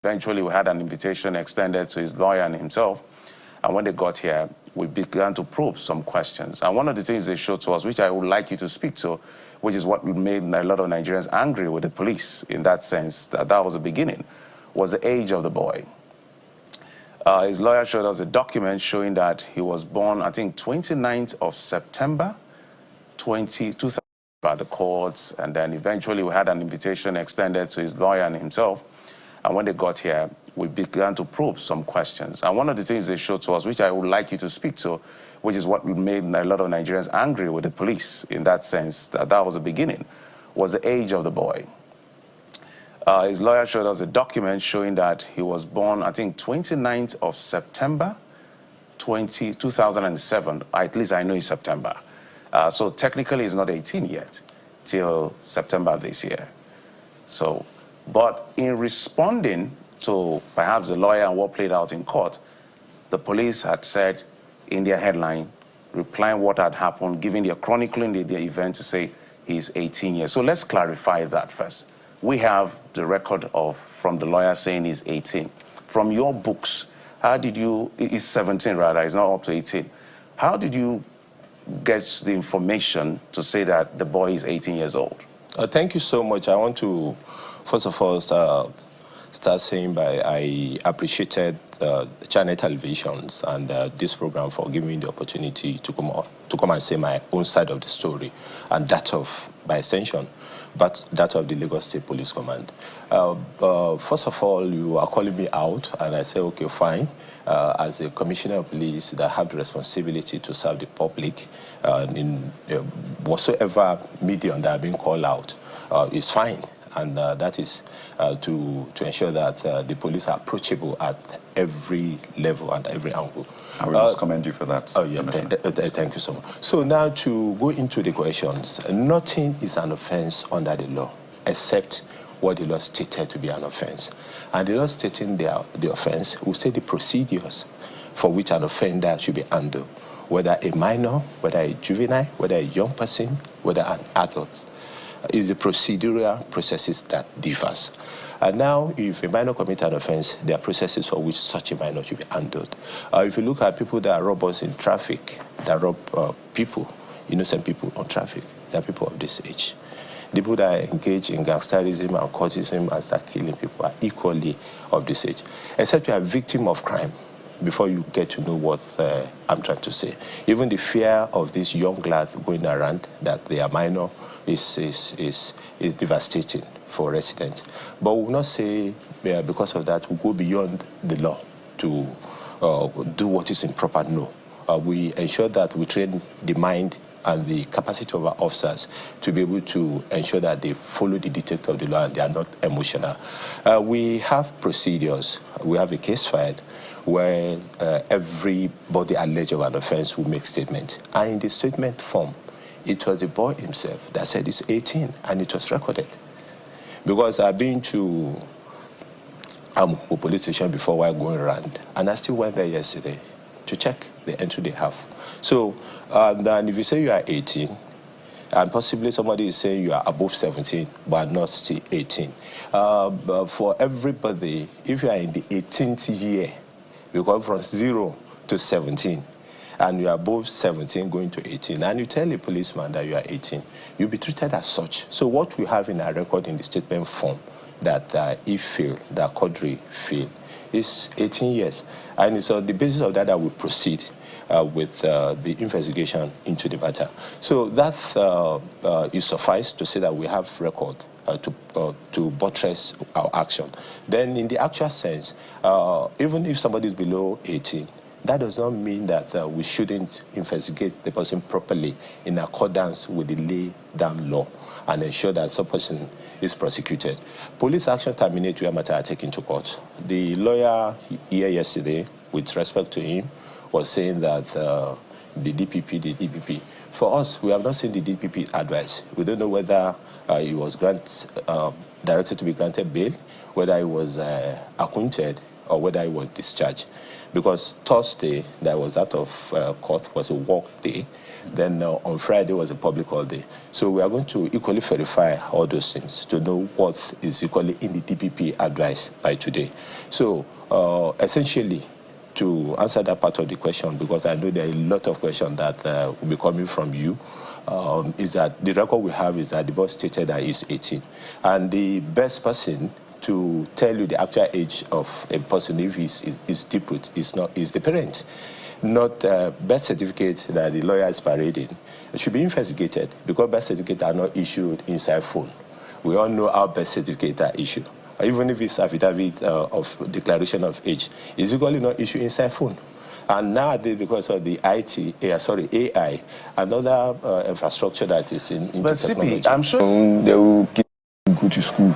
Eventually, we had an invitation extended to his lawyer and himself. And when they got here, we began to probe some questions. And one of the things they showed to us, which I would like you to speak to, which is what made a lot of Nigerians angry with the police in that sense, that was the beginning, was the age of the boy. His lawyer showed us a document showing that he was born, I think, 29th of September, 2000, by the courts. And then eventually we had an invitation extended to his lawyer and himself. And when they got here, we began to probe some questions. And one of the things they showed to us, which I would like you to speak to, which is what made a lot of Nigerians angry with the police in that sense, that was the beginning, was the age of the boy. His lawyer showed us a document showing that he was born, I think, 29th of September, 2007. At least I know it's September. So technically he's not 18 yet, till September this year. So, but in responding to perhaps the lawyer and what played out in court, the police had said in their headline, replying what had happened, giving their chronicling the event to say he's 18 years. So let's clarify that first. We have the record from the lawyer saying he's 18. From your books, how did you, he's 17 rather, he's not up to 18. How did you get the information to say that the boy is 18 years old? Thank you so much. I want to, first of all, start saying I appreciated Channel Televisions and this program for giving me the opportunity to come and say my own side of the story, and that of, by extension, but that of the Lagos State Police Command. First of all, you are calling me out, and I say, okay, fine. As a commissioner of police that have the responsibility to serve the public in whatsoever medium that have been called out is fine. And that is to ensure that the police are approachable at every level and every angle. I will just commend you for that. Oh, yeah, thank you so much. So now to go into the questions, nothing is an offense under the law except what the law stated to be an offense. And the law stating the offense will say the procedures for which an offender should be handled, whether a minor, whether a juvenile, whether a young person, whether an adult. Is the procedural processes that differs. And now, if a minor commits an offense, there are processes for which such a minor should be handled. If you look at people that rob us in traffic, that rob people, innocent people on traffic, they are people of this age. The people that engage in gangsterism and cultism and start killing people are equally of this age. Except you are a victim of crime before you get to know what I'm trying to say. Even the fear of these young lads going around that they are minor is devastating for residents. But we will not say because of that we go beyond the law to do what is improper. No. We ensure that we train the mind and the capacity of our officers to be able to ensure that they follow the dictates of the law and they are not emotional. We have procedures. We have a case file where everybody alleged of an offense will make statement. And in the statement form, it was the boy himself that said he's 18, and it was recorded. Because I've been to a police station before while going around, and I still went there yesterday to check the entry they have. So, and if you say you are 18, and possibly somebody is saying you are above 17, but not still 18. But for everybody, if you are in the 18th year, you go from 0 to 17, and you are above 17 going to 18, and you tell a policeman that you are 18, you'll be treated as such. So what we have in our record in the statement form that he failed, that Quadri failed, is 18 years. And it's on the basis of that that we proceed with the investigation into the matter. So that is suffice to say that we have record to buttress our action. Then in the actual sense, even if somebody is below 18, that does not mean that we shouldn't investigate the person properly in accordance with the laid-down law and ensure that some person is prosecuted. Police action terminates where matter are taken to court. The lawyer here yesterday, with respect to him, was saying that the DPP, for us, we have not seen the DPP advice. We don't know whether he was directed to be granted bail, whether he was acquitted, or whether he was discharged. Because Thursday, that was out of court, was a work day. Then on Friday was a public holiday. So we are going to equally verify all those things to know what is equally in the DPP advice by today. So essentially, to answer that part of the question, because I know there are a lot of questions that will be coming from you, is that the record we have is that the boy stated that he's 18. And the best person to tell you the actual age of a person if he's depute is the parent, not birth certificate that the lawyer is parading. It should be investigated because birth certificates are not issued inside phone. We all know how birth certificates are issued. Even if it's affidavit of declaration of age, it's equally not issued inside phone. And nowadays, because of the AI, another infrastructure that is in but technology. CP, I'm sure they will go to school.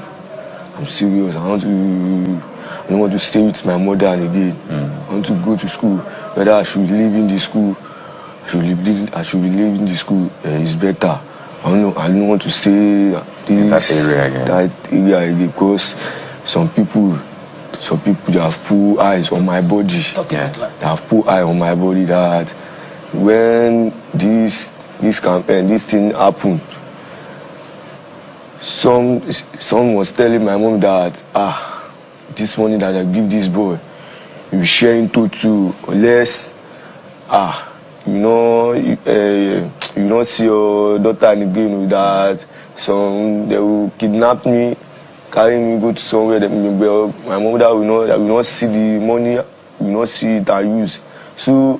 I'm serious. I don't want to stay with my mother and again. I want to go to school. Whether I should live in the school, I should be living the school. It's better. I don't want to stay in that area again. Because some people they have put eyes on my body. Yeah. They have put eyes on my body that when this campaign, this thing happened, some was telling my mom that this money that I give this boy, you be sharing two unless you don't see your daughter again with that. So they will kidnap me, carry me, go to somewhere that my mother will not see the money, will not see it and use. So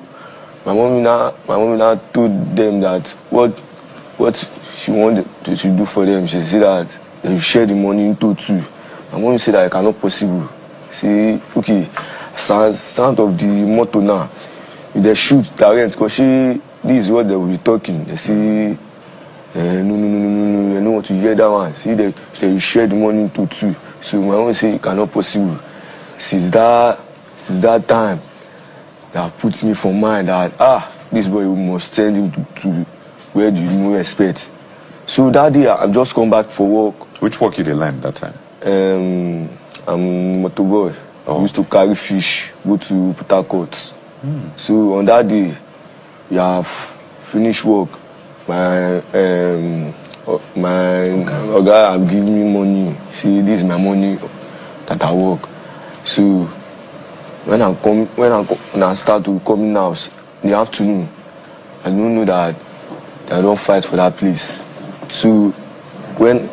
my mom now told them that what she wanted to do for them. She said that they will share the money into two. My mom said that it cannot possible. Say, okay, stand of the motto now. If they shoot direct, because this is what they will be talking. They say, no, I don't want to hear that one. See, they will share the money into two. So my mom say it cannot possible. Since that time, they have put me for mind that this boy we must send him to where do you no expect. So that day I just come back for work. Which work you did learn that time? I'm motor boy. I used to carry fish, go to Port Harcourt. So on that day, we have finished work. My guy have given me money. See, this is my money that I work. So when I start to come in house in the afternoon, I don't know that I don't fight for that place. So when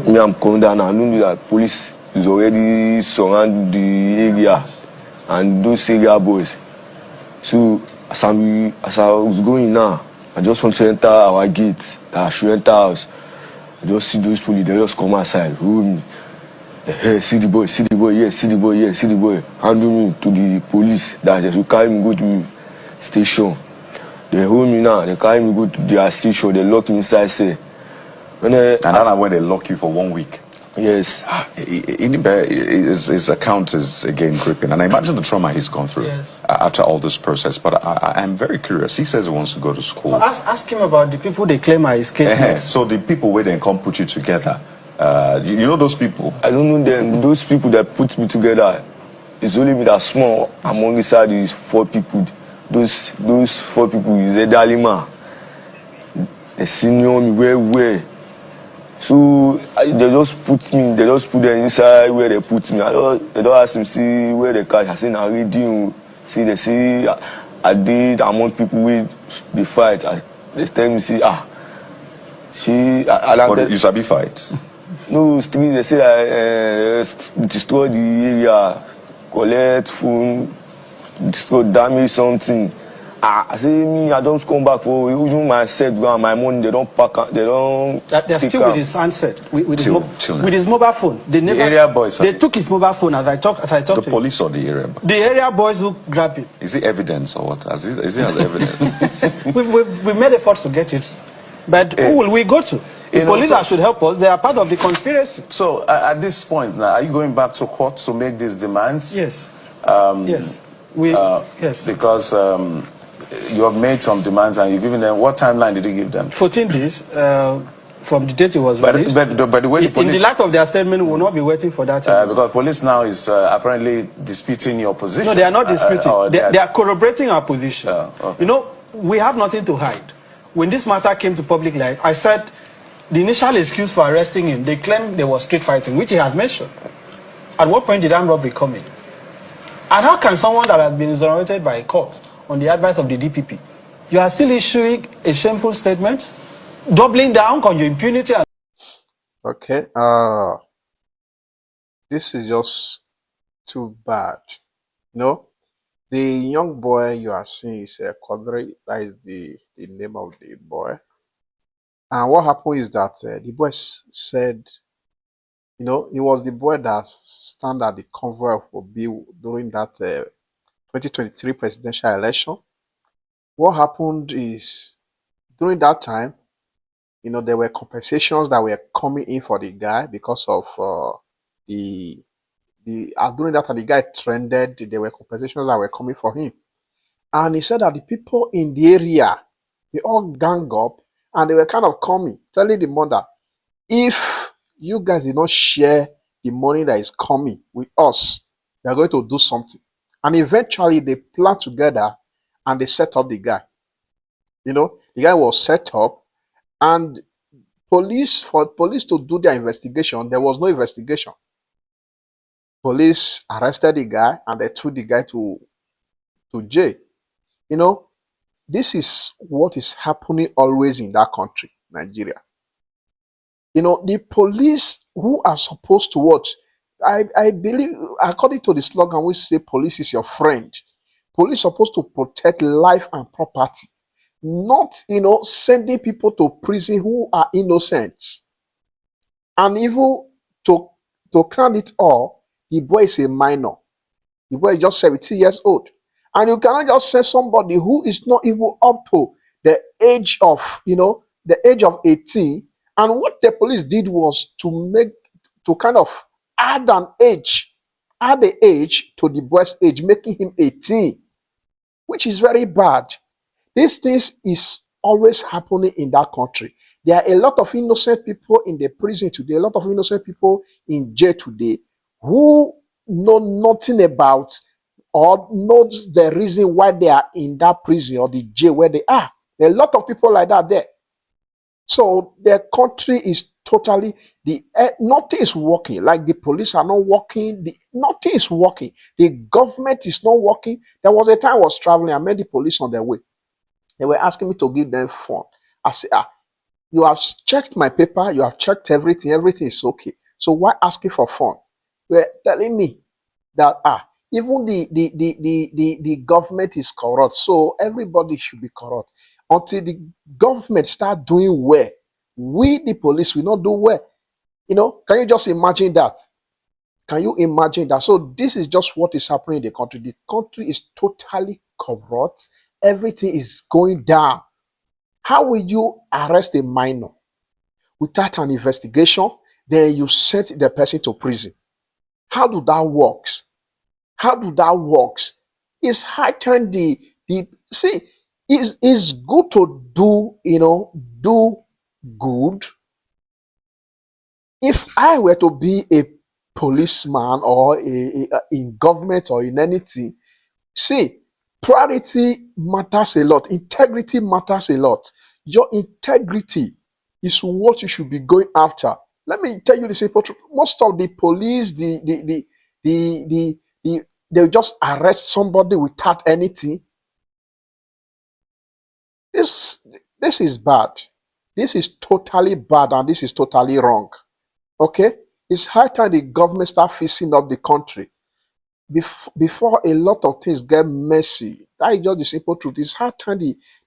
I'm coming down, I don't know that police is already surrounding the area and those area boys. So as I was going now, I just want to enter our gate, that I should enter house. I just see those police, they just come outside, hold me. Hey, see the boy, yes, see the boy, yes, see the boy. Handle me to the police that they should carry me go to station. They hold me now, they carry me go to their station, they lock me inside, say. And that's when they lock you for 1 week. Yes. His account is again gripping, and I imagine the trauma he's gone through after all this process. But I'm very curious. He says he wants to go to school. Well, ask him about the people they claim are his cases. So the people where they come put you together, you know those people? I don't know them. Those people that put me together, it's only me that small. Among the side is 4 people. Those 4 people is Edalima. They senior me where. So they just put them inside where they put me. They don't ask him see where they catch. I say I ready. See they say I did among people with the fight. They tell me see you sabi fight? No, street they say I destroy the area, collect phone, destroy damage something. I say me, I don't come back for even my set and my money. They don't pack. They don't. They're still with his handset, with his mobile phone. The area boys. They took his mobile phone as I talked. The police or the area? The area boys who grabbed it. Is it evidence or what? Is it as evidence? we've made efforts to get it, but who will we go to? The police should help us. They are part of the conspiracy. So at this point now, are you going back to court to make these demands? Yes. Yes. Yes. Because you have made some demands and you've given them, what timeline did you give them? 14 days from the date it was released. But the way the police, in the light of their statement, we will not be waiting for that. Because police now is apparently disputing your position. No, they are not disputing. They are corroborating our position. Okay. You know, we have nothing to hide. When this matter came to public light, I said the initial excuse for arresting him, they claimed there was street fighting, which he had mentioned. At what point did armed robbery come in? And how can someone that has been exonerated by a court on the advice of the DPP, you are still issuing a shameful statement, doubling down on your impunity? Okay, this is just too bad. You know, the young boy you are seeing is Quadri. That is the name of the boy. And what happened is that the boy said, you know, it was the boy that stand at the convoy of Obi during that 2023 presidential election. What happened is, during that time, you know, there were compensations that were coming in for the guy because of during that time the guy trended. There were compensations that were coming for him, and he said that the people in the area, they all gang up and they were kind of coming, telling the mother, if you guys did not share the money that is coming with us, they are going to do something. And eventually they planned together and they set up the guy. You know, the guy was set up, and for police to do their investigation, there was no investigation. Police arrested the guy and they took the guy to jail. You know, this is what is happening always in that country, Nigeria. You know, the police who are supposed to watch, I believe, according to the slogan, we say police is your friend. Police supposed to protect life and property, not, you know, sending people to prison who are innocent. And even to crown it all, the boy is a minor. The boy is just 17 years old. And you cannot just send somebody who is not even up to the age of, you know, the age of 18. And what the police did was to kind of add the age to the boy's age, making him 18, which is very bad. These things is always happening in that country. There are a lot of innocent people in the prison today, a lot of innocent people in jail today who know nothing about or knows the reason why they are in that prison or the jail where they are. There are a lot of people like that there. So the country is totally, nothing is working. Like the police are not working. Nothing is working. The government is not working. There was a time I was traveling. I met the police on their way. They were asking me to give them phone. I said, you have checked my paper. You have checked everything. Everything is okay. So why asking for phone? They're telling me that, even the government is corrupt. So everybody should be corrupt. Until the government start doing well, we, the police, will not do well. You know, can you just imagine that? Can you imagine that? So this is just what is happening in the country. The country is totally corrupt. Everything is going down. How will you arrest a minor without an investigation? Then you send the person to prison. How do that work? How do that work? It's high time see, it's good to do, you know, do good. If I were to be a policeman or in government or in anything, see, priority matters a lot. Integrity matters a lot. Your integrity is what you should be going after. Let me tell you the simple truth. Most of the police, they'll just arrest somebody without anything. This is bad. This is totally bad, and this is totally wrong. Okay? It's high time the government start fixing up the country before a lot of things get messy. That is just the simple truth. It's high time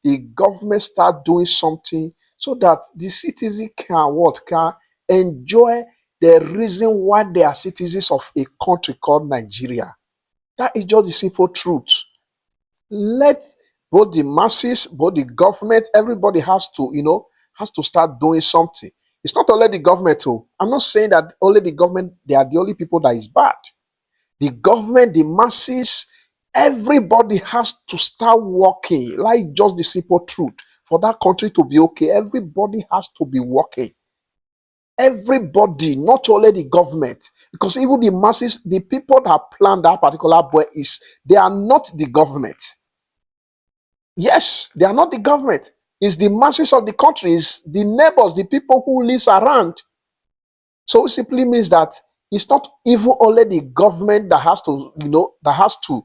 the government start doing something so that the citizen can enjoy the reason why they are citizens of a country called Nigeria. That is just the simple truth. Let both the masses, both the government, everybody has to, you know, has to start doing something. It's not only the government too. I'm not saying that only the government, they are the only people that is bad. The government, the masses, Everybody has to start working, like just the simple truth. For that country to be okay, everybody has to be working. Everybody, not only the government, because even the masses, the people that plan that particular boy they are not the government. Yes, they are not the government. It's the masses of the country, it's the neighbors, the people who lives around. So it simply means that it's not even only the government that has to,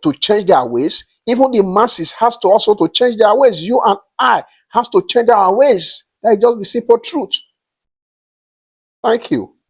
to change their ways. Even the masses has to also to change their ways. You and I has to change our ways. That's just the simple truth. Thank you.